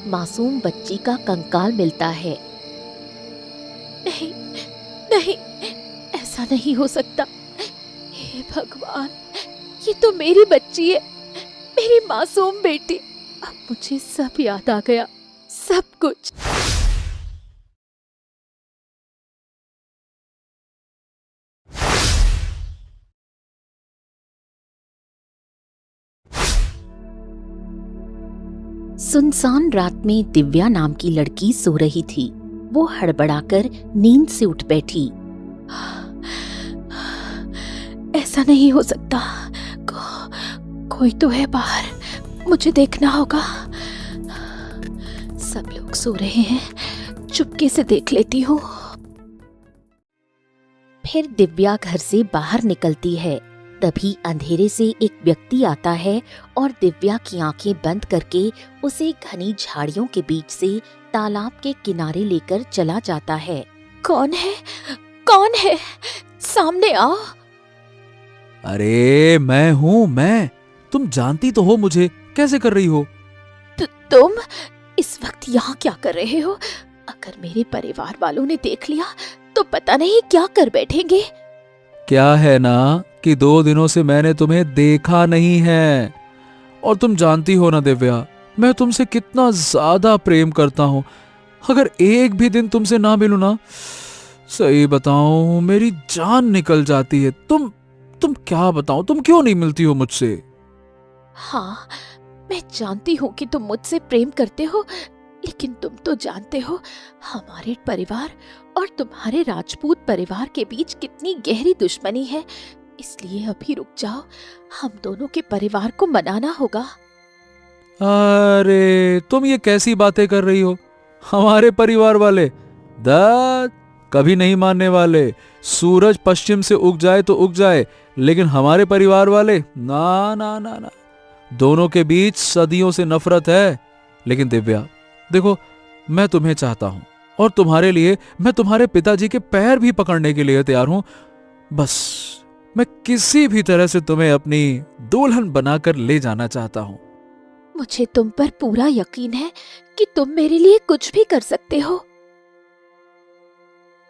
मासूम बच्ची का कंकाल मिलता है। नहीं नहीं, ऐसा नहीं हो सकता। हे भगवान, ये तो मेरी बच्ची है, मेरी मासूम बेटी। अब मुझे सब याद आ गया, सब कुछ। सुनसान रात में दिव्या नाम की लड़की सो रही थी। वो हड़बड़ाकर नींद से उठ बैठी। ऐसा नहीं हो सकता, कोई तो है बाहर, मुझे देखना होगा। सब लोग सो रहे हैं, चुपके से देख लेती हूँ। फिर दिव्या घर से बाहर निकलती है। तभी अंधेरे से एक व्यक्ति आता है और दिव्या की आंखें बंद करके उसे घनी झाड़ियों के बीच से तालाब के किनारे लेकर चला जाता है। कौन है? कौन है? सामने आओ। अरे मैं हूँ, मैं। तुम जानती तो हो मुझे, कैसे कर रही हो? तुम इस वक्त यहाँ क्या कर रहे हो? अगर मेरे परिवार वालों ने देख लिया तो पता नहीं क्या कर बैठेंगे। क्या है ना कि 2 दिनों से मैंने तुम्हें देखा नहीं है, और तुम जानती हो ना दिव्या, मैं तुमसे कितना ज्यादा प्रेम करता हूँ। अगर एक भी दिन तुमसे ना मिलूं ना, सही बताऊं मेरी जान निकल जाती है। तुम क्या बताऊं, तुम क्यों नहीं मिलती हो मुझसे? हाँ, मैं जानती हूँ कि तुम मुझसे प्रेम करते हो, लेकिन तुम तो जानते हो हमारे परिवार और तुम्हारे राजपूत परिवार के बीच कितनी गहरी दुश्मनी है। इसलिए अभी रुक जाओ, हम दोनों के परिवार को मनाना होगा। अरे तुम ये कैसी बातें कर रही हो? हमारे परिवार वाले कभी नहीं मानने वाले। सूरज पश्चिम से उग जाए तो उग जाए, लेकिन हमारे परिवार वाले ना ना ना ना। दोनों के बीच सदियों से नफरत है। लेकिन दिव्या देखो, मैं तुम्हें चाहता हूं, और तुम्हारे लिए मैं तुम्हारे पिताजी के पैर भी पकड़ने के लिए तैयार हूं। बस मैं किसी भी तरह से तुम्हें अपनी दुल्हन बनाकर ले जाना चाहता हूं। मुझे तुम पर पूरा यकीन है कि तुम मेरे लिए कुछ भी कर सकते हो।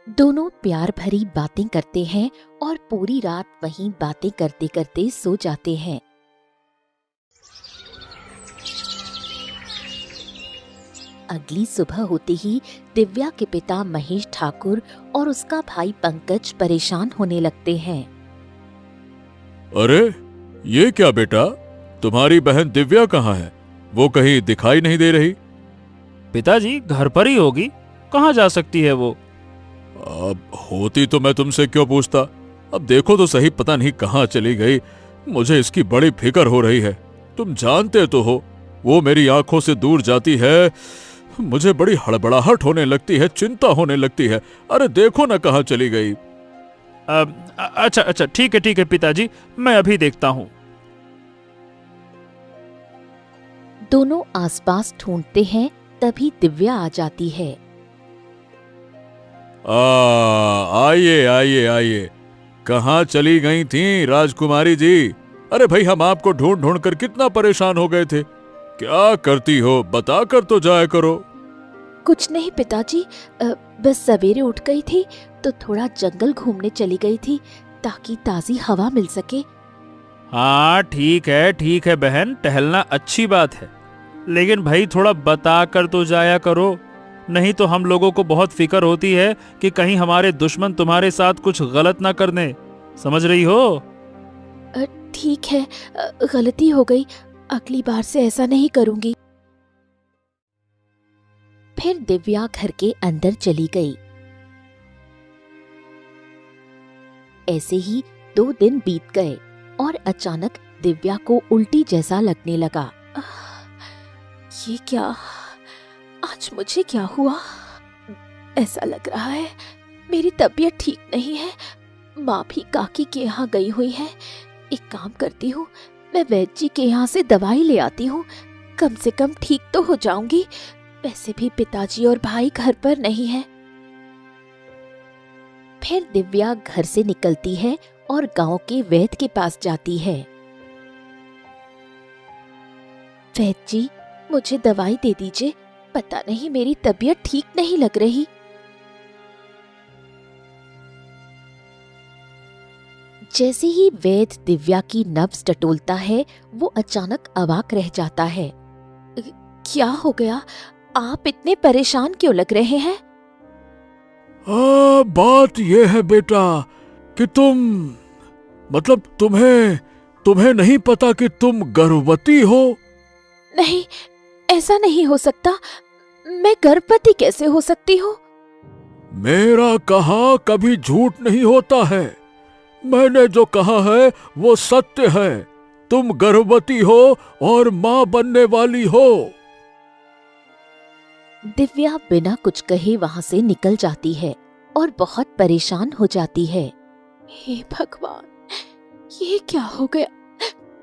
दोनों प्यार भरी बातें करते हैं और पूरी रात वहीं बातें करते करते सो जाते हैं। अगली सुबह होते ही दिव्या के पिता महेश ठाकुर और उसका भाई पंकज परेशान होने लगते हैं। अरे ये क्या बेटा, तुम्हारी बहन दिव्या कहाँ है? वो कहीं दिखाई नहीं दे रही। पिताजी घर पर ही होगी, कहाँ जा सकती है वो? अब होती तो मैं तुमसे क्यों पूछता। अब देखो तो सही, पता नहीं कहाँ चली गई। मुझे इसकी बड़ी फिक्र हो रही है। तुम जानते तो हो, वो मेरी आंखों से दूर जाती है, मुझे बड़ी हड़बड़ाहट होने लगती है, चिंता होने लगती है। अरे देखो ना कहाँ चली गई। अच्छा ठीक है पिताजी, मैं अभी देखता हूँ। दोनों आसपास ढूंढते हैं, तभी दिव्या आ जाती है। आइए आइए आइए। कहाँ चली गई थी राजकुमारी जी? अरे भाई, हम आपको ढूंढ ढूंढ कर कितना परेशान हो गए थे। क्या करती हो, बता कर तो जाया करो। कुछ नहीं पिताजी, बस सवेरे उठ गई थी तो थोड़ा जंगल घूमने चली गई थी ताकि ताजी हवा मिल सके। हाँ ठीक है बहन, टहलना अच्छी बात है, लेकिन भाई थोड़ा बता कर तो जाया करो, नहीं तो हम लोगों को बहुत फिक्र होती है कि कहीं हमारे दुश्मन तुम्हारे साथ कुछ गलत ना कर दें। समझ रही हो? ठीक है, गलती हो गई, अगली बार से ऐसा नहीं करूंगी। फिर दिव्या घर के अंदर चली गई। ऐसे ही 2 दिन बीत गए और अचानक दिव्या को उल्टी जैसा लगने लगा। ये क्या, आज मुझे क्या हुआ? ऐसा लग रहा है मेरी तबीयत ठीक नहीं है। माँ भी काकी के यहाँ गई हुई है। एक काम करती हूँ, मैं वैद्य जी के यहाँ से दवाई ले आती हूँ, कम से कम ठीक तो हो जाऊंगी। वैसे भी पिताजी और भाई घर पर नहीं है। फिर दिव्या घर से निकलती है और गांव के वैद्य के पास जाती है। वैद्य जी, मुझे दवाई दे दीजिए, पता नहीं मेरी तबीयत ठीक नहीं लग रही। जैसे ही वैद्य दिव्या की नब्ज टटोलता है, वो अचानक अवाक रह जाता है। क्या हो गया? आप इतने परेशान क्यों लग रहे हैं? बात यह है बेटा कि तुम्हें नहीं पता कि तुम गर्भवती हो। नहीं, ऐसा नहीं हो सकता। मैं गर्भवती कैसे हो सकती हूँ? मेरा कहा कभी झूठ नहीं होता है। मैंने जो कहा है वो सत्य है। तुम गर्भवती हो और माँ बनने वाली हो। दिव्या बिना कुछ कहे वहां से निकल जाती है और बहुत परेशान हो जाती है। हे भगवान, ये क्या हो गया?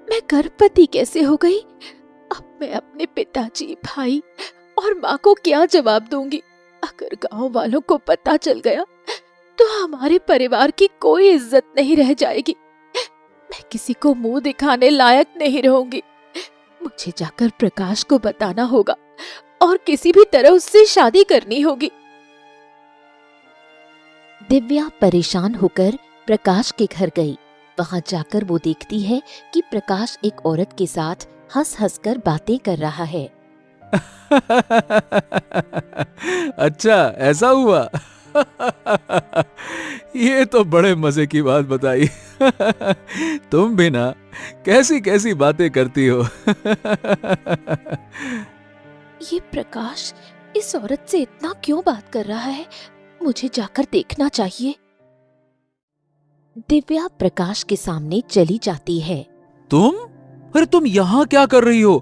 मैं गर्भवती कैसे हो गई? अब मैं अपने पिताजी, भाई और माँ को क्या जवाब दूंगी? अगर गांव वालों को पता चल गया तो हमारे परिवार की कोई इज्जत नहीं रह जाएगी। मैं किसी को मुंह दिखाने लायक नहीं रहूंगी। मुझे जाकर प्रकाश को बताना होगा और किसी भी तरह उससे शादी करनी होगी। दिव्या परेशान होकर प्रकाश के घर गई। वहां जाकर वो देखती है कि प्रकाश एक औरत के साथ हंस हंस कर बातें कर रहा है। अच्छा, ऐसा हुआ? ये तो बड़े मजे की बात बताई। तुम भी ना कैसी कैसी बातें करती हो। ये प्रकाश इस औरत से इतना क्यों बात कर रहा है? मुझे जाकर देखना चाहिए। दिव्या प्रकाश के सामने चली जाती है। तुम? अरे तुम यहाँ क्या कर रही हो?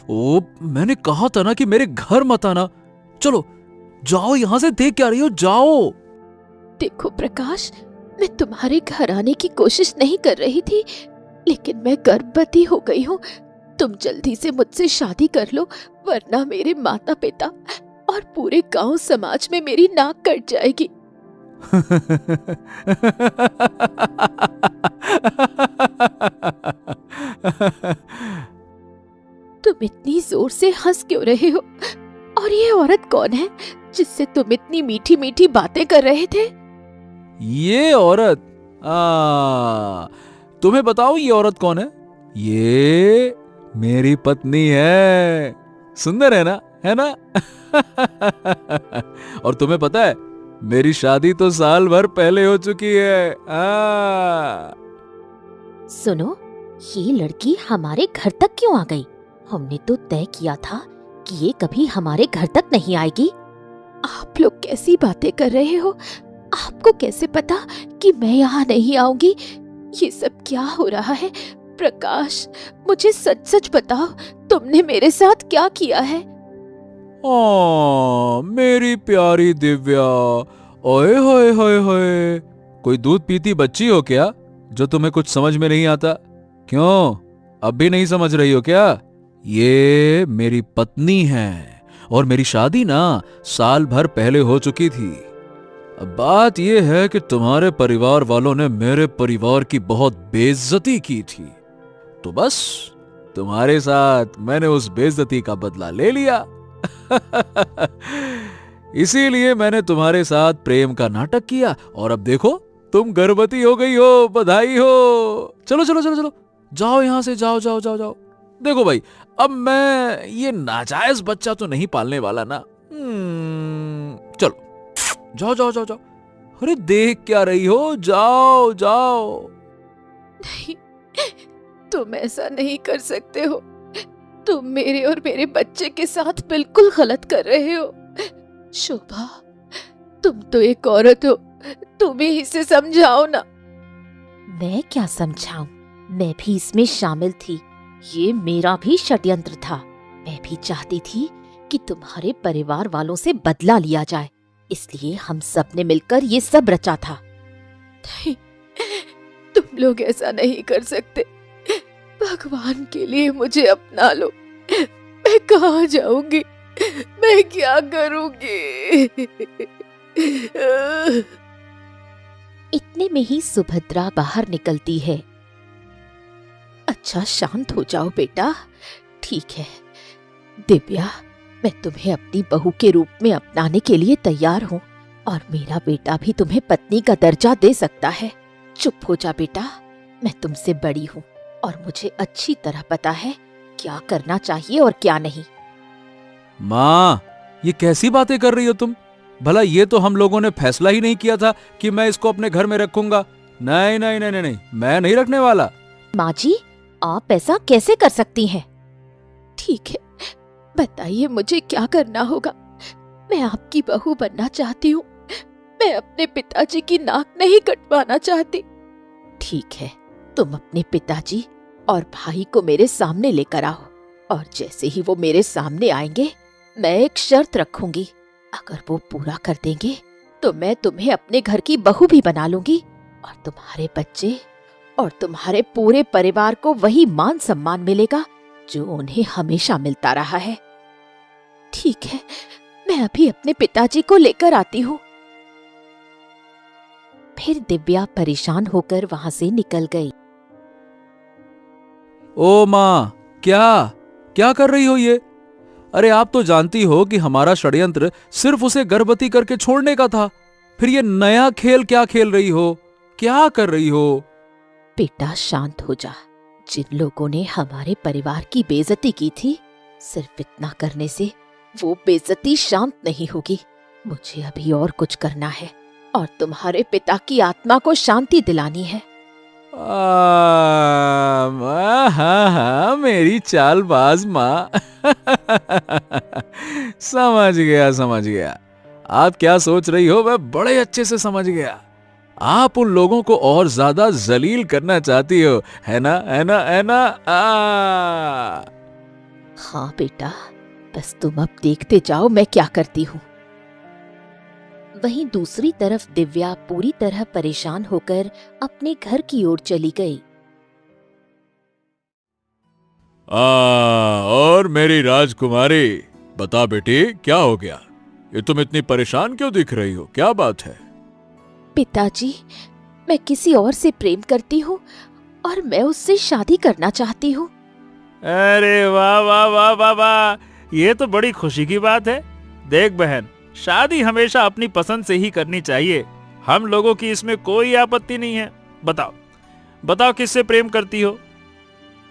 ओ, मैंने कहा था ना कि मेरे घर मत आना। चलो जाओ, यहाँ से देख क्या रही हो? जाओ। देखो प्रकाश, मैं तुम्हारे घर आने की कोशिश नहीं कर रही थी, लेकिन मैं गर्भवती हो गई हूँ। तुम जल्दी से मुझसे शादी कर लो, वरना मेरे माता पिता और पूरे गांव समाज में मेरी नाक कट जाएगी। तुम इतनी जोर से हंस क्यों रहे हो? और ये औरत कौन है जिससे तुम इतनी मीठी मीठी बातें कर रहे थे? ये औरत, तुम्हें बताओ ये औरत कौन है? ये मेरी पत्नी है। सुंदर है ना, है ना? और तुम्हें पता है, मेरी शादी तो साल भर पहले हो चुकी है। सुनो, ये लड़की हमारे घर तक क्यों आ गई? हमने तो तय किया था कि ये कभी हमारे घर तक नहीं आएगी। आप लोग कैसी बातें कर रहे हो? आपको कैसे पता कि मैं यहाँ नहीं आऊंगी? ये सब क्या हो रहा है? प्रकाश, मुझे सच सच बताओ, तुमने मेरे साथ क्या किया है? मेरी प्यारी दिव्या, ओए होए होए होए, कोई दूध पीती बच्ची हो क्या जो तुम्हें कुछ समझ में नहीं आता? क्यों, अब भी नहीं समझ रही हो क्या? ये मेरी पत्नी है और मेरी शादी ना साल भर पहले हो चुकी थी। अब बात यह है कि तुम्हारे परिवार वालों ने मेरे परिवार की बहुत बेइज्जती की थी, तो बस तुम्हारे साथ मैंने उस बेइज्जती का बदला ले लिया। इसीलिए मैंने तुम्हारे साथ प्रेम का नाटक किया और अब देखो तुम गर्भवती हो गई हो। बधाई हो। चलो चलो चलो चलो, जाओ यहां से, जाओ जाओ जाओ जाओ। देखो भाई, अब मैं ये नाजायज बच्चा तो नहीं पालने वाला ना। चलो जाओ जाओ जाओ जाओ। अरे देख क्या रही हो? जाओ जाओ। नहीं, तुम ऐसा नहीं कर सकते हो। तुम मेरे और मेरे बच्चे के साथ बिल्कुल गलत कर रहे हो। शोभा, तुम तो एक औरत हो, तुम ही इसे समझाओ ना। मैं क्या समझाऊं? मैं भी इसमें शामिल थी। ये मेरा भी षड्यंत्र था। मैं भी चाहती थी कि तुम्हारे परिवार वालों से बदला लिया जाए, इसलिए हम सब ने मिलकर ये सब रचा था। नहीं, तुम लोग ऐसा नहीं कर सकते। भगवान के लिए मुझे अपना लो। मैं कहाँ जाऊंगी? मैं क्या करूंगी? इतने में ही सुभद्रा बाहर निकलती है। अच्छा, शांत हो जाओ बेटा। ठीक है दिव्या, मैं तुम्हें अपनी बहू के रूप में अपनाने के लिए तैयार हूँ और मेरा बेटा भी तुम्हें पत्नी का दर्जा दे सकता है। चुप हो जा बेटा, मैं तुमसे बड़ी हूँ और मुझे अच्छी तरह पता है क्या करना चाहिए और क्या नहीं। माँ, ये कैसी बातें कर रही हो तुम? भला ये तो हम लोगों ने फैसला ही नहीं किया था कि मैं इसको अपने घर में रखूंगा। नहीं नहीं नहीं नहीं, नहीं, मैं नहीं रखने वाला। माँ जी, आप ऐसा कैसे कर सकती हैं? ठीक है, बताइए मुझे क्या करना होगा। मैं आपकी बहू बनना चाहती हूँ। मैं अपने पिताजी की नाक नहीं कटवाना चाहती। ठीक है, तुम अपने पिताजी और भाई को मेरे सामने लेकर आओ और जैसे ही वो मेरे सामने आएंगे मैं एक शर्त रखूंगी। अगर वो पूरा कर देंगे तो मैं तुम्हें अपने घर की बहू भी बना लूंगी और तुम्हारे बच्चे और तुम्हारे पूरे परिवार को वही मान सम्मान मिलेगा जो उन्हें हमेशा मिलता रहा है। ठीक है, मैं अभी अपने पिताजी को लेकर आती हूँ। फिर दिव्या परेशान होकर वहां से निकल गई। ओ माँ, क्या क्या कर रही हो ये? अरे आप तो जानती हो कि हमारा षड्यंत्र सिर्फ उसे गर्भवती करके छोड़ने का था। फिर ये नया खेल क्या खेल रही हो? क्या कर रही हो? बेटा शांत हो जा। जिन लोगों ने हमारे परिवार की बेइज्जती की थी, सिर्फ इतना करने से वो बेइज्जती शांत नहीं होगी। मुझे अभी और कुछ करना है और तुम्हारे पिता की आत्मा को शांति दिलानी है। हाँ, मेरी चालबाज माँ। समझ गया समझ गया। आप क्या सोच रही हो मैं बड़े अच्छे से समझ गया। आप उन लोगों को और ज्यादा जलील करना चाहती हो, है ना, है ना, है ना? हाँ बेटा, बस तुम अब देखते जाओ मैं क्या करती हूँ। वहीं दूसरी तरफ दिव्या पूरी तरह परेशान होकर अपने घर की ओर चली गई। और मेरी राजकुमारी, बता बेटी क्या हो गया? ये तुम इतनी परेशान क्यों दिख रही हो? क्या बात है? पिताजी, मैं किसी और से प्रेम करती हूँ और मैं उससे शादी करना चाहती हूँ। अरे वाह वाह वाह वाह वाह, ये तो बड़ी खुशी की बात है। देख बहन, शादी हमेशा अपनी पसंद से ही करनी चाहिए। हम लोगों की इसमें कोई आपत्ति नहीं है। बताओ बताओ, किससे प्रेम करती हो?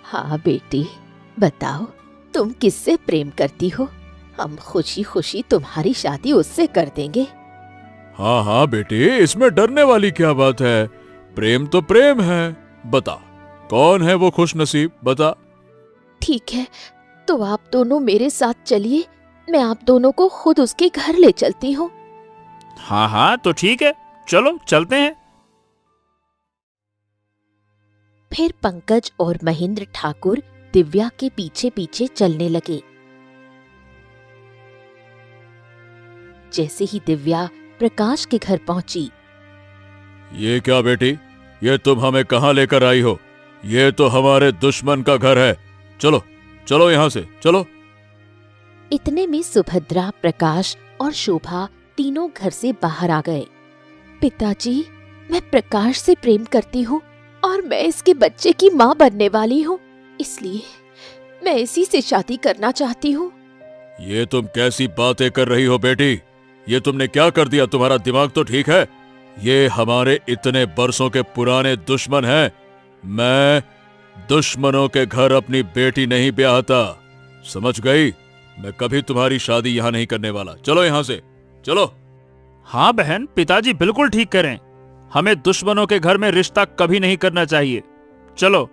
हाँ बेटी, बताओ तुम किससे प्रेम करती हो? हम खुशी खुशी तुम्हारी शादी उससे कर देंगे। हाँ हाँ बेटी, इसमें डरने वाली क्या बात है? प्रेम तो प्रेम है। बता, कौन है वो खुशनसीब? बता। ठीक है, तो आप दोनों मेरे साथ चलिए। मैं आप दोनों को खुद उसके घर ले चलती हूँ। हाँ हाँ, तो ठीक है, चलो चलते हैं। फिर पंकज और महेंद्र ठाकुर दिव्या के पीछे पीछे चलने लगे। जैसे ही दिव्या प्रकाश के घर पहुंची। ये क्या बेटी, ये तुम हमें कहाँ लेकर आई हो? ये तो हमारे दुश्मन का घर है। चलो चलो यहाँ से चलो। इतने में सुभद्रा, प्रकाश और शोभा तीनों घर से बाहर आ गए। पिताजी, मैं प्रकाश से प्रेम करती हूँ और मैं इसके बच्चे की माँ बनने वाली हूँ, इसलिए मैं इसी से शादी करना चाहती हूँ। ये तुम कैसी बातें कर रही हो बेटी? ये तुमने क्या कर दिया? तुम्हारा दिमाग तो ठीक है? ये हमारे इतने बरसों के पुराने दुश्मन हैं। मैं दुश्मनों के घर अपनी बेटी नहीं ब्याहता, समझ गई? मैं कभी तुम्हारी शादी यहाँ नहीं करने वाला। चलो यहाँ से चलो। हाँ बहन, पिताजी बिल्कुल ठीक करें। हमें दुश्मनों के घर में रिश्ता कभी नहीं करना चाहिए। चलो।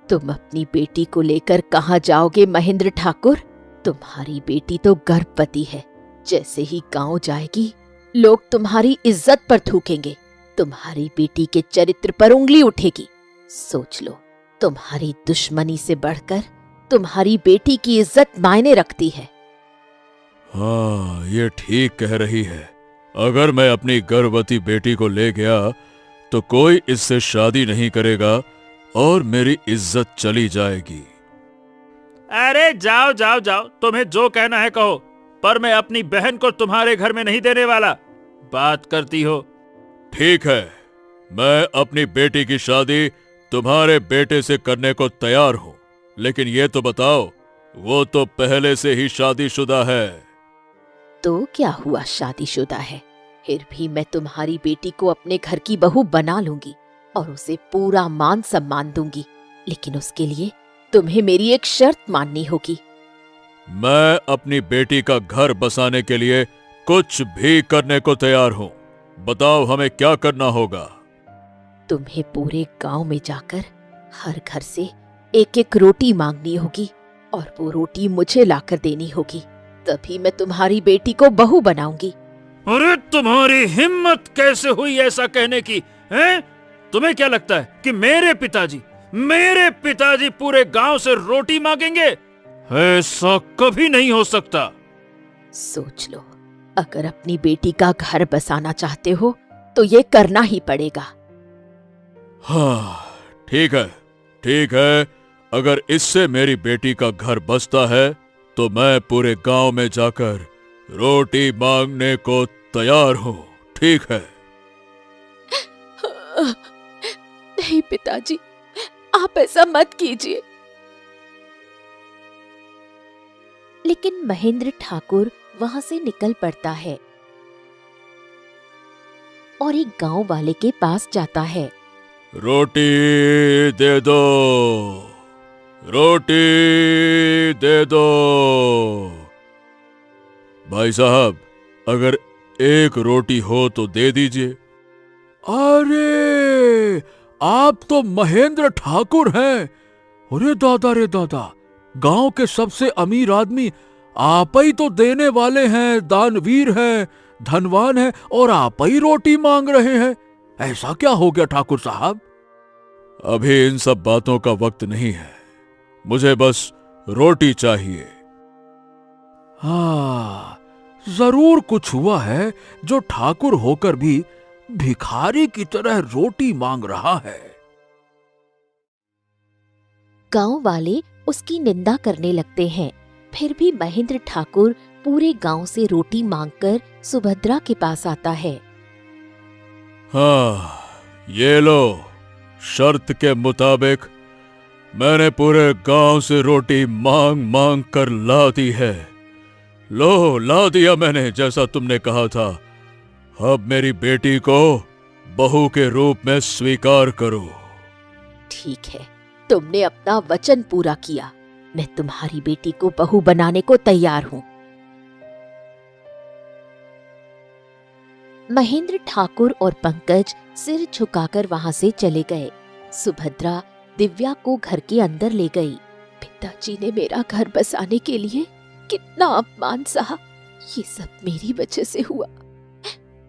तुम अपनी बेटी को लेकर कहाँ जाओगे महेंद्र ठाकुर? तुम्हारी बेटी तो गर्भवती है। जैसे ही गांव जाएगी, लोग तुम्हारी इज्जत पर थूकेंगे, तुम्हारी बेटी के चरित्र पर उंगली उठेगी। सोच लो, तुम्हारी दुश्मनी से बढ़कर तुम्हारी बेटी की इज्जत मायने रखती है। हाँ, ये ठीक कह रही है। अगर मैं अपनी गर्भवती बेटी को ले गया तो कोई इससे शादी नहीं करेगा और मेरी इज्जत चली जाएगी। अरे जाओ जाओ जाओ, तुम्हें जो कहना है कहो, पर मैं अपनी बहन को तुम्हारे घर में नहीं देने वाला। बात करती हो? ठीक है, मैं अपनी बेटी की शादी तुम्हारे बेटे से करने को तैयार हूं, लेकिन ये तो बताओ, वो तो पहले से ही शादीशुदा है। तो क्या हुआ, शादीशुदा है, फिर भी मैं तुम्हारी बेटी को अपने घर की बहू बना लूंगी और उसे पूरा मान सम्मान दूंगी, लेकिन उसके लिए तुम्हें मेरी एक शर्त माननी होगी। मैं अपनी बेटी का घर बसाने के लिए कुछ भी करने को तैयार हूं। बताओ हमें क्या करना होगा। तुम्हें पूरे गांव में जाकर हर घर से एक एक रोटी मांगनी होगी और वो रोटी मुझे लाकर देनी होगी, तभी मैं तुम्हारी बेटी को बहू बनाऊंगी। अरे तुम्हारी हिम्मत कैसे हुई ऐसा कहने की, हैं? तुम्हें क्या लगता है कि मेरे पिताजी पूरे गांव से रोटी मांगेंगे? ऐसा कभी नहीं हो सकता। सोच लो, अगर अपनी बेटी का घर बसाना चाहते हो तो ये करना ही पड़ेगा। हाँ, ठीक है। अगर इससे मेरी बेटी का घर बसता है तो मैं पूरे गांव में जाकर रोटी मांगने को तैयार हूं। ठीक है। नहीं पिताजी, आप ऐसा मत कीजिए। लेकिन महेंद्र ठाकुर वहां से निकल पड़ता है और एक गांव वाले के पास जाता है। रोटी दे दो, रोटी दे दो। भाई साहब, अगर एक रोटी हो तो दे दीजिए। अरे, आप तो महेंद्र ठाकुर हैं। अरे दादा रे दादा, गांव के सबसे अमीर आदमी आप ही तो देने वाले हैं, दानवीर हैं, धनवान हैं, और आप ही रोटी मांग रहे हैं। ऐसा क्या हो गया ठाकुर साहब? अभी इन सब बातों का वक्त नहीं है, मुझे बस रोटी चाहिए। हाँ, जरूर कुछ हुआ है जो ठाकुर होकर भी भिखारी की तरह रोटी मांग रहा है। गांव वाले उसकी निंदा करने लगते हैं, फिर भी महेंद्र ठाकुर पूरे गांव से रोटी मांगकर सुभद्रा के पास आता है। हाँ, ये लो, शर्त के मुताबिक मैंने पूरे गांव से रोटी मांग मांग कर ला दी है। लो, ला दिया मैंने, जैसा तुमने कहा था। अब मेरी बेटी को बहू के रूप में स्वीकार करो। ठीक है, तुमने अपना वचन पूरा किया। मैं तुम्हारी बेटी को बहू बनाने को तैयार हूं। महेंद्र ठाकुर और पंकज सिर झुकाकर वहां से चले गए। सुभद्रा दिव्या को घर के अंदर ले गई। पिताजी ने मेरा घर बसाने के लिए कितना अपमान सहा, ये सब मेरी वजह से हुआ,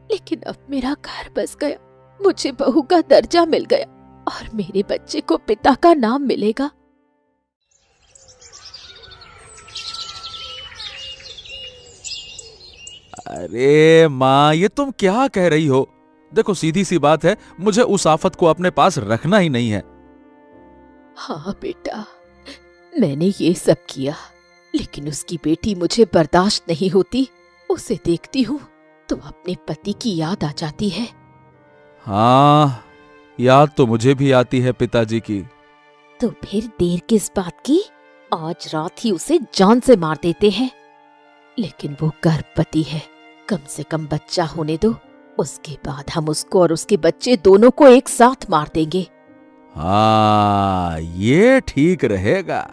लेकिन अब मेरा घर बस गया, मुझे बहू का दर्जा मिल गया और मेरे बच्चे को पिता का नाम मिलेगा। अरे माँ, ये तुम क्या कह रही हो? देखो, सीधी सी बात है, मुझे उस आफत को अपने पास रखना ही नहीं है। हाँ बेटा, मैंने ये सब किया, लेकिन उसकी बेटी मुझे बर्दाश्त नहीं होती। उसे देखती हूँ तो अपने पति की याद आ जाती है। हाँ, याद तो मुझे भी आती है पिताजी की। तो फिर देर किस बात की? आज रात ही उसे जान से मार देते हैं। लेकिन वो गर्भवती है, कम से कम बच्चा होने दो, उसके बाद हम उसको और उसके बच्चे दोनों को एक साथ मार देंगे। हाँ, ये ठीक रहेगा।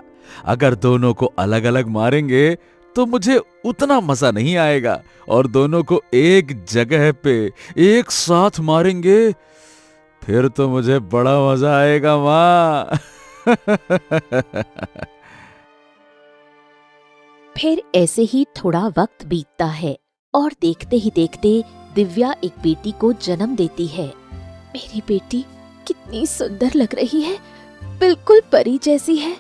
अगर दोनों को अलग अलग मारेंगे तो मुझे उतना मजा नहीं आएगा, और दोनों को एक जगह पे एक साथ मारेंगे फिर तो मुझे बड़ा मजा आएगा माँ। फिर ऐसे ही थोड़ा वक्त बीतता है और देखते ही देखते दिव्या एक बेटी को जन्म देती है। मेरी बेटी कितनी सुंदर लग रही है, बिल्कुल परी जैसी है।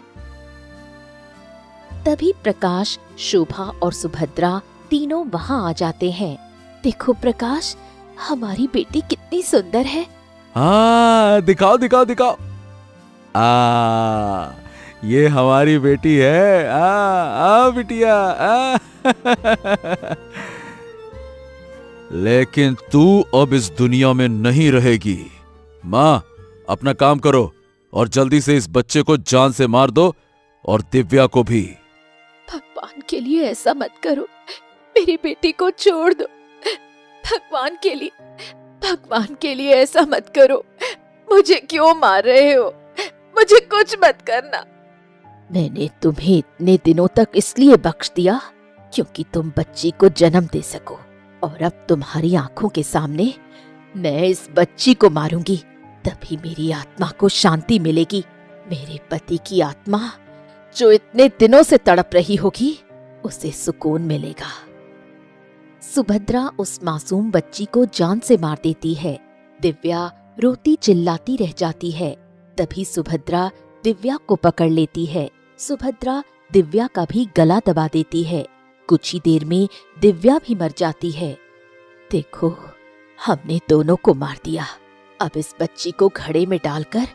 तभी प्रकाश, शोभा और सुभद्रा तीनों वहां आ जाते हैं। देखो प्रकाश, हमारी बेटी कितनी सुंदर है। हाँ, दिखाओ दिखाओ दिखाओ। ये हमारी बेटी है। बिटिया। लेकिन तू अब इस दुनिया में नहीं रहेगी। माँ, अपना काम करो और जल्दी से इस बच्चे को जान से मार दो, और दिव्या को भी। भगवान के लिए ऐसा मत करो, मेरी बेटी को छोड़ दो। भगवान के लिए ऐसा मत करो। मुझे क्यों मार रहे हो? मुझे कुछ मत करना। मैंने तुम्हें इतने दिनों तक इसलिए बख्श दिया क्योंकि तुम बच्ची को जन्म दे सको, और अब तुम्हारी आंखों के सामने मैं इस बच्ची को मारूंगी, तभी मेरी आत्मा को शांति मिलेगी। मेरे पति की आत्मा जो इतने दिनों से तड़प रही होगी, उसे सुकून मिलेगा। सुभद्रा उस मासूम बच्ची को जान से मार देती है। दिव्या रोती चिल्लाती रह जाती है। तभी सुभद्रा दिव्या को पकड़ लेती है। सुभद्रा दिव्या का भी गला दबा देती है। कुछ ही देर में दिव्या भी मर जाती है। देखो, हमने दोनों को मार दिया। अब इस बच्ची को घड़े में डालकर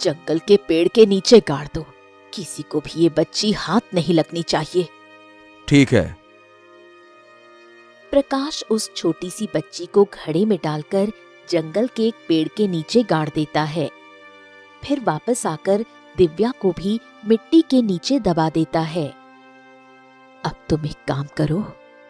जंगल के पेड़ के नीचे गाड़ दो। किसी को भी ये बच्ची हाथ नहीं लगनी चाहिए। ठीक है। प्रकाश उस छोटी सी बच्ची को घड़े में डालकर जंगल के एक पेड़ के नीचे गाड़ देता है। फिर वापस आकर दिव्या को भी मिट्टी के नीचे दबा देता है। अब तुम एक काम करो,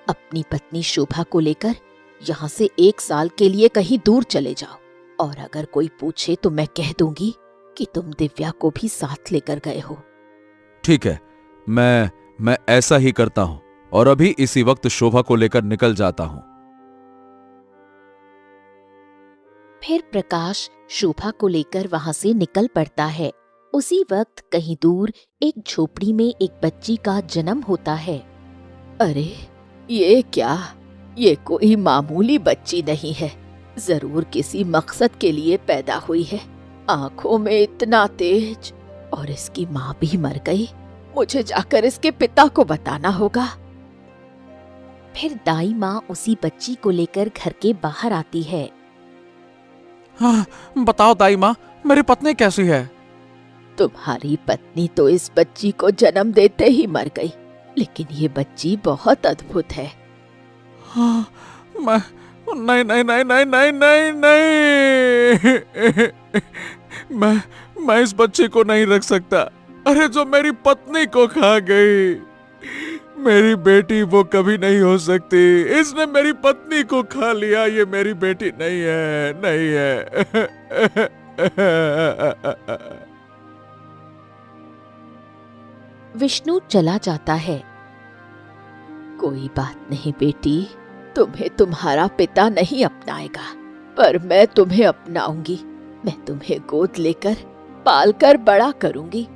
अपनी पत्नी शोभा को लेकर यहाँ से 1 साल के लिए कहीं दूर चले जाओ, और अगर कोई पूछे तो मैं कह दूंगी कि तुम दिव्या को भी साथ लेकर गए हो। ठीक है, मैं ऐसा ही करता हूं, और अभी इसी वक्त शोभा को लेकर निकल जाता हूं। फिर प्रकाश शोभा को लेकर वहां से निकल पड़ता है। उसी वक्त कहीं दूर एक झोपड़ी में एक बच्ची का जन्म होता है। अरे ये क्या? ये कोई मामूली बच्ची नहीं है, जरूर किसी मकसद के लिए पैदा हुई है। आंखों में इतना तेज, और इसकी माँ भी मर गई। मुझे जाकर इसके पिता को बताना होगा। फिर दाई माँ उसी बच्ची को लेकर घर के बाहर आती है। हाँ, बताओ दाई माँ, मेरी पत्नी कैसी है? तुम्हारी पत्नी तो इस बच्ची को जन्म देते ही मर गई, लेकिन ये बच्ची बहुत अद्भुत है। हाँ, नहीं नहीं नहीं नहीं नहीं नहीं नहीं, मैं इस बच्चे को नहीं रख सकता। अरे जो मेरी पत्नी को खा गई, मेरी बेटी वो कभी नहीं हो सकती। इसने मेरी पत्नी को खा लिया, ये मेरी बेटी नहीं है, नहीं है। विष्णु चला जाता है। कोई बात नहीं बेटी, तुम्हें तुम्हारा पिता नहीं अपनाएगा, पर मैं तुम्हें अपनाऊंगी। मैं तुम्हें गोद लेकर पालकर बड़ा करूंगी।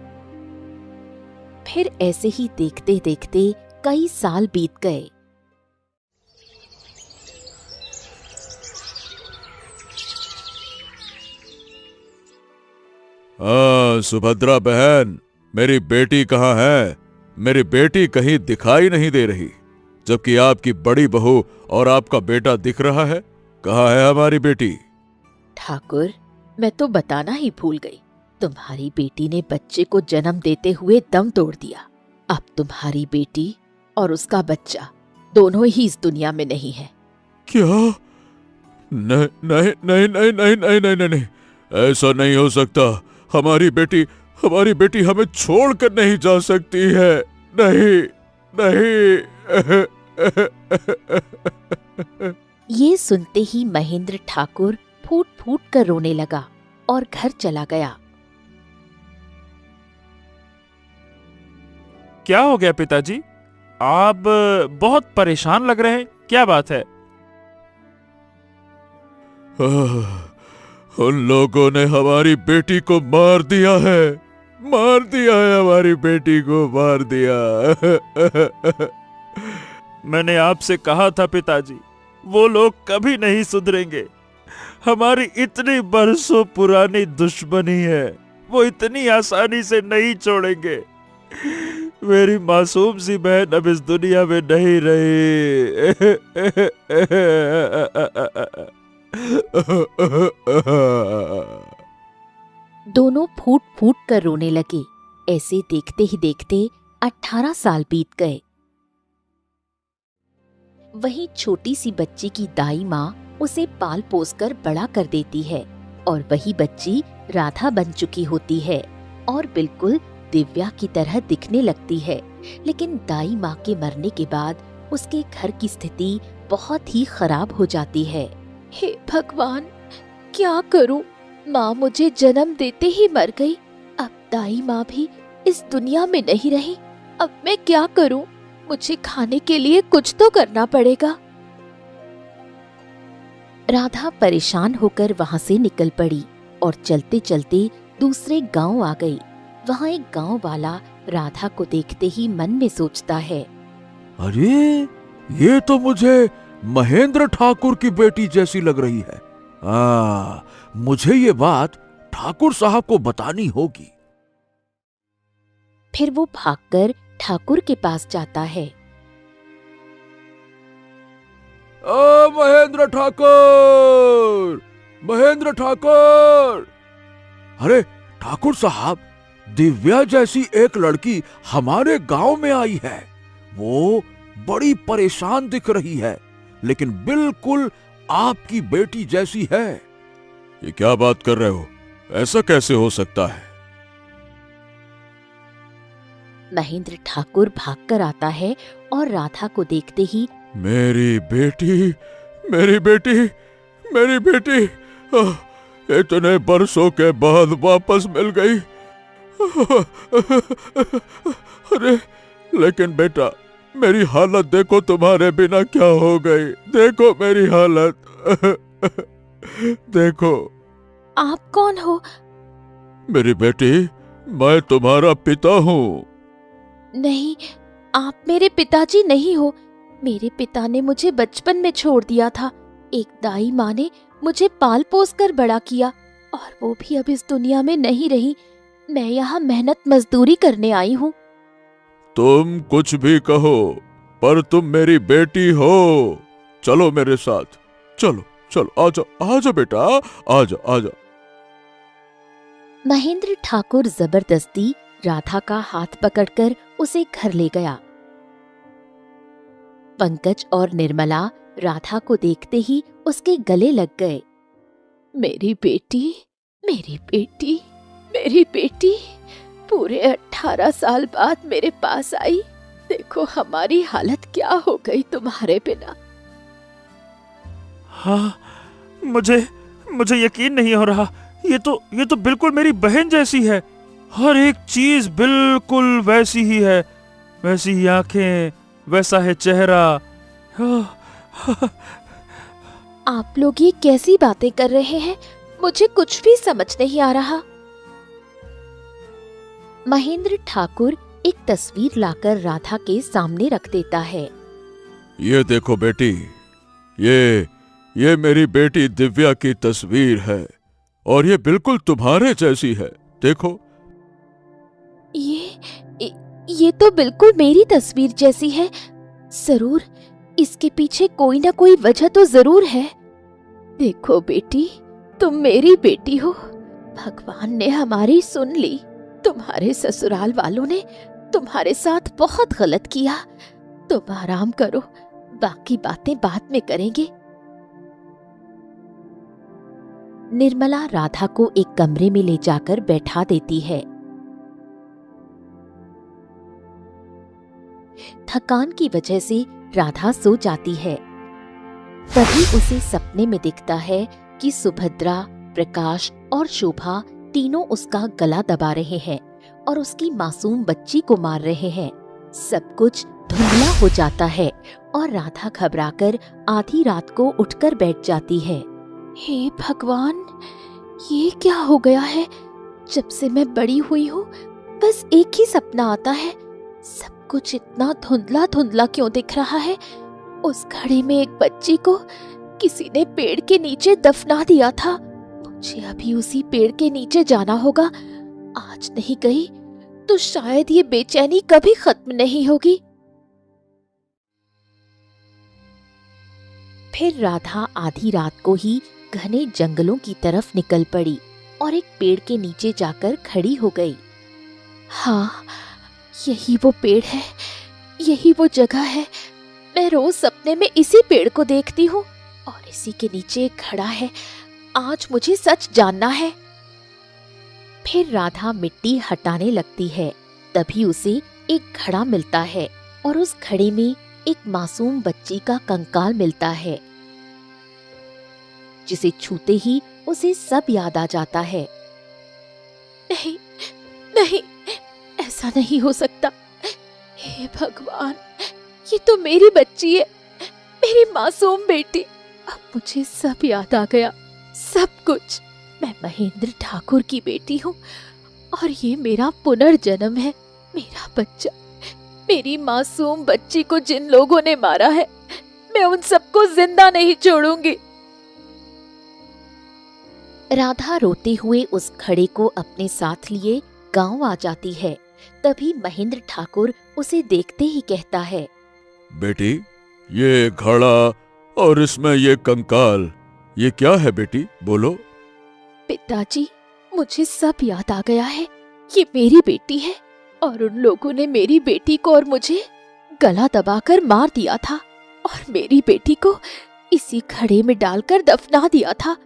फिर ऐसे ही देखते देखते कई साल बीत गए। सुभद्रा बहन, मेरी बेटी कहाँ है? मेरी बेटी कहीं दिखाई नहीं दे रही, जबकि आपकी बड़ी बहू और आपका बेटा दिख रहा है। कहाँ है हमारी बेटी? ठाकुर, मैं तो बताना ही भूल गई। तुम्हारी बेटी ने बच्चे को जन्म देते हुए दम तोड़ दिया। अब तुम्हारी बेटी और उसका बच्चा दोनों ही इस दुनिया में नहीं है। क्या? नहीं नहीं नहीं नहीं नहीं नहीं नहीं नहीं, ऐसा नहीं हो सकता। हमारी बेटी हमें छोड़कर नहीं जा सकती है। नहीं नहीं। ये सुनते ही महेंद्र ठाकुर फूट फूट कर रोने लगा और घर चला गया। क्या हो गया पिताजी? आप बहुत परेशान लग रहे हैं, क्या बात है? उन लोगों ने हमारी बेटी को मार दिया है, हमारी बेटी को मार दिया। मैंने आपसे कहा था पिताजी, वो लोग कभी नहीं सुधरेंगे। हमारी इतनी बरसों पुरानी दुश्मनी है, वो इतनी आसानी से नहीं छोड़ेंगे। मेरी मासूम सी बहन अब इस दुनिया में नहीं रही। दोनों फूट फूट कर रोने लगे। ऐसे देखते ही देखते 18 साल बीत गए। वही छोटी सी बच्ची की दाई माँ उसे पाल पोस कर बड़ा कर देती है, और वही बच्ची राधा बन चुकी होती है और बिल्कुल दिव्या की तरह दिखने लगती है। लेकिन दाई माँ के मरने के बाद उसके घर की स्थिति बहुत ही खराब हो जाती है। हे भगवान, क्या करूं? माँ मुझे जन्म देते ही मर गई। अब दाई माँ भी इस दुनिया में नहीं रही। अब मैं क्या करूं? मुझे खाने के लिए कुछ तो करना पड़ेगा। राधा परेशान होकर वहां से निकल पड़ी और चलते चलते दूसरे गांव आ गई। वहां एक गांव वाला राधा को देखते ही मन में सोचता है, अरे ये तो मुझे महेंद्र ठाकुर की बेटी जैसी लग रही है। मुझे ये बात ठाकुर साहब को बतानी होगी। फिर वो भागकर ठाकुर के पास जाता है। महेंद्र ठाकुर, महेंद्र ठाकुर! अरे ठाकुर साहब, दिव्या जैसी एक लड़की हमारे गांव में आई है। वो बड़ी परेशान दिख रही है, लेकिन बिल्कुल आपकी बेटी जैसी है। ये क्या बात कर रहे हो? ऐसा कैसे हो सकता है? महेंद्र ठाकुर भागकर आता है और राधा को देखते ही, मेरी बेटी, मेरी बेटी, मेरी बेटी इतने बरसों के बाद वापस मिल गई। अरे लेकिन बेटा, मेरी हालत देखो, तुम्हारे बिना क्या हो गई। देखो मेरी हालत। देखो। आप कौन हो? मेरी बेटी, मैं तुम्हारा पिता हूँ। नहीं, आप मेरे पिताजी नहीं हो। मेरे पिता ने मुझे बचपन में छोड़ दिया था। एक दाई माँ ने मुझे पाल पोस कर बड़ा किया और वो भी अब इस दुनिया में नहीं रही। मैं यहाँ मेहनत मजदूरी करने आई हूँ। तुम कुछ भी कहो, पर तुम मेरी बेटी हो। चलो मेरे साथ, चलो चलो, आजा आजा बेटा, आजा आजा। महेंद्र ठाकुर जबरदस्ती राधा का हाथ पकड़कर उसे घर ले गया। पंकज और निर्मला राधा को देखते ही उसके गले लग गए। मेरी बेटी, मेरी बेटी, मेरी बेटी पूरे 18 साल बाद मेरे पास आई। देखो हमारी हालत क्या हो गई तुम्हारे बिना। हाँ, मुझे यकीन नहीं हो रहा। ये तो बिल्कुल मेरी बहन जैसी है। हर एक चीज बिल्कुल वैसी ही है। वैसी ही आंखें, वैसा है चेहरा। आप लोग ये कैसी बातें कर रहे हैं? मुझे कुछ भी समझ नहीं आ रहा। महेंद्र ठाकुर एक तस्वीर लाकर राधा के सामने रख देता है। ये देखो बेटी, ये मेरी बेटी दिव्या की तस्वीर है और ये बिल्कुल तुम्हारे जैसी है। देखो। ये तो बिल्कुल मेरी तस्वीर जैसी है। जरूर इसके पीछे कोई ना कोई वजह तो जरूर है। देखो बेटी, तुम मेरी बेटी हो। भगवान ने हमारी सुन ली। तुम्हारे ससुराल वालों ने तुम्हारे साथ बहुत गलत किया। तुम आराम करो, बाकी बातें बाद में करेंगे। निर्मला राधा को एक कमरे में ले जाकर बैठा देती है। थकान की वजह से राधा सो जाती है। तभी उसे सपने में दिखता है कि सुभद्रा, प्रकाश और शोभा तीनों उसका गला दबा रहे हैं और उसकी मासूम बच्ची को मार रहे हैं। सब कुछ धुंधला हो जाता है और राधा घबराकर आधी रात को उठकर बैठ जाती है। हे भगवान, ये क्या हो गया है? जब से मैं बड़ी हुई हूँ बस एक ही सपना आता है। सब कुछ इतना धुंधला धुंधला क्यों दिख रहा है? उस घड़ी में एक बच्ची को किसी ने पेड़ के नीचे दफना दिया था। मुझे अभी उसी पेड़ के नीचे जाना होगा। आज नहीं गई तो शायद ये बेचैनी कभी खत्म नहीं होगी। फिर राधा आधी रात को ही घने जंगलों की तरफ निकल पड़ी और एक पेड़ के नीचे जाकर खड़ी हो गई। हाँ, यही वो पेड़ है, यही वो जगह है। मैं रोज सपने में इसी पेड़ को देखती हूँ और इसी के नीचे खड़ा है। आज मुझे सच जानना है। फिर राधा मिट्टी हटाने लगती है तभी उसे एक घड़ा मिलता है और उस घड़े में एक मासूम बच्ची का कंकाल मिलता है, जिसे छूते ही उसे सब याद आ जाता है। नहीं, नहीं, ऐसा नहीं हो सकता। हे भगवान, ये तो मेरी बच्ची है, मेरी मासूम बेटी। अब मुझे सब याद आ गया, सब कुछ। मैं महेंद्र ठाकुर की बेटी हूँ और ये मेरा पुनर्जन्म है। मेरा बच्चा, मेरी मासूम बच्ची को जिन लोगों ने मारा है, मैं उन सबको जिंदा नहीं छोड़ूंगी। राधा रोते हुए उस घड़े को अपने साथ लिए गांव आ जाती है। तभी महेंद्र ठाकुर उसे देखते ही कहता है, बेटी, ये घड़ा और इसमें ये कंकाल, ये क्या है बेटी, बोलो। पिताजी, मुझे सब याद आ गया है। ये मेरी बेटी है और उन लोगों ने मेरी बेटी को और मुझे गला दबाकर मार दिया था और मेरी बेटी को इसी घड़े में डालकर दफना दिया था।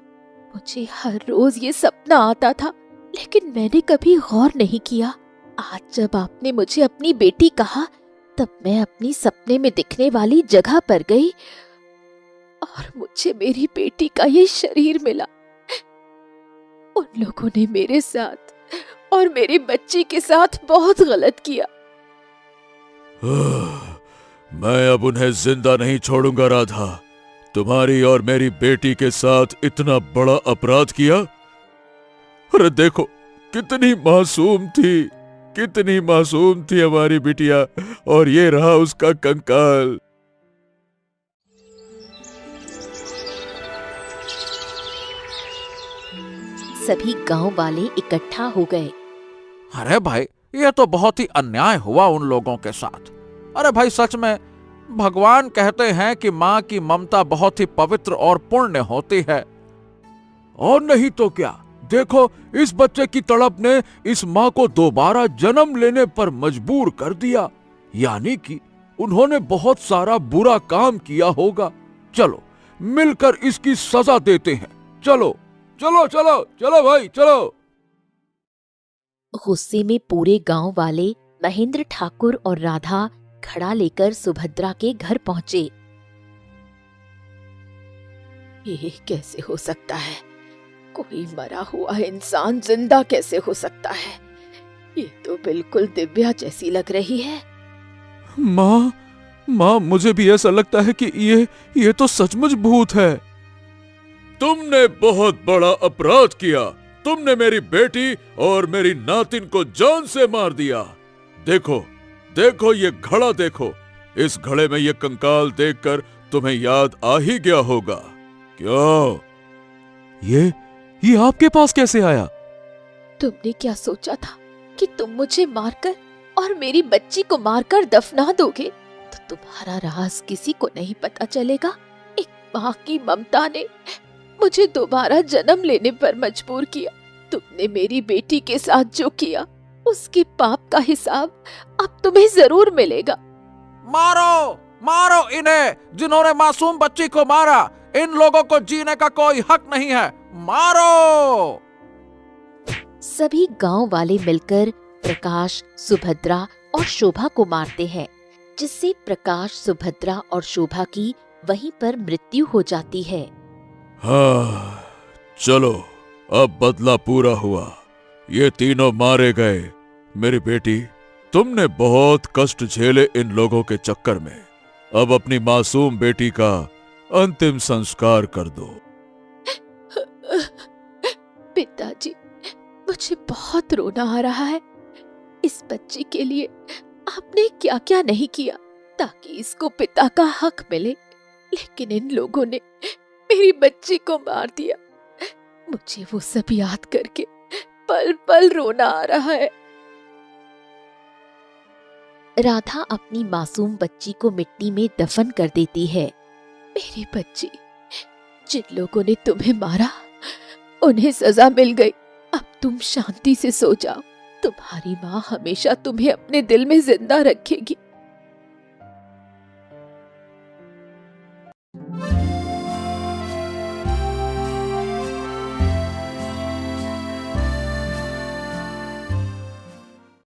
मुझे हर रोज ये सपना आता था, लेकिन मैंने कभी गौर नहीं किया। आज जब आपने मुझे अपनी बेटी कहा, तब मैं अपनी सपने में दिखने वाली जगह पर गई और मुझे मेरी बेटी का ये शरीर मिला। उन लोगों ने मेरे साथ और मेरी बच्ची के साथ बहुत गलत किया। मैं अब उन्हें जिंदा नहीं छोड़ूंगा राधा। तुम्हारी और मेरी बेटी के साथ इतना बड़ा अपराध किया। अरे देखो, कितनी मासूम थी, कितनी मासूम थी हमारी बिटिया, और ये रहा उसका कंकाल। सभी गांव वाले इकट्ठा हो गए। अरे भाई, ये तो बहुत ही अन्याय हुआ उन लोगों के साथ। अरे भाई, सच में भगवान कहते हैं कि माँ की ममता बहुत ही पवित्र और पुण्य होती है। और नहीं तो क्या, देखो, इस बच्चे की तड़प ने इस माँ को दोबारा जन्म लेने पर मजबूर कर दिया। यानी कि उन्होंने बहुत सारा बुरा काम किया होगा। चलो मिलकर इसकी सजा देते हैं। चलो चलो चलो चलो भाई, चलो। गुस्से में पूरे गांव वाले महेंद्र ठाकुर और राधा घड़ा लेकर सुभद्रा के घर पहुंचे। ये कैसे हो सकता है? कोई मरा हुआ इंसान जिंदा कैसे हो सकता है? ये तो बिल्कुल दिव्या जैसी लग रही है। माँ, मुझे भी ऐसा लगता है कि ये तो सचमुच भूत है। तुमने बहुत बड़ा अपराध किया। तुमने मेरी बेटी और मेरी नातिन को जान से मार दिया। देखो देखो, ये घड़ा देखो। इस घड़े में ये कंकाल देखकर तुम्हें याद आ ही गया होगा। क्यों? ये आपके पास कैसे आया? तुमने क्या सोचा था कि तुम मुझे मारकर और मेरी बच्ची को मारकर दफना दोगे तो तुम्हारा राज किसी को नहीं पता चलेगा? एक माँ की ममता ने मुझे दोबारा जन्म लेने पर मजबूर किया। तुमने मेरी बेटी के साथ जो किया, उसके पाप का हिसाब अब तुम्हें जरूर मिलेगा। मारो मारो इन्हें, जिन्होंने मासूम बच्ची को मारा। इन लोगों को जीने का कोई हक नहीं है। मारो! सभी गांव वाले मिलकर प्रकाश, सुभद्रा और शोभा को मारते हैं, जिससे प्रकाश, सुभद्रा और शोभा की वहीं पर मृत्यु हो जाती है। हाँ, चलो, अब बदला पूरा हुआ। ये तीनों मारे गए। मेरी बेटी, तुमने बहुत कष्ट झेले इन लोगों के चक्कर में। अब अपनी मासूम बेटी का अंतिम संस्कार कर दो। पिताजी, मुझे बहुत रोना आ रहा है। इस बच्ची के लिए आपने क्या क्या नहीं किया ताकि इसको पिता का हक मिले, लेकिन इन लोगों ने मेरी बच्ची को मार दिया। मुझे वो सब याद करके पल पल रोना आ रहा है। राधा अपनी मासूम बच्ची को मिट्टी में दफन कर देती है। मेरी बच्ची, जिन लोगों ने तुम्हें मारा उन्हें सजा मिल गई। अब तुम शांति से सो जाओ। तुम्हारी माँ हमेशा तुम्हें अपने दिल में जिंदा रखेगी।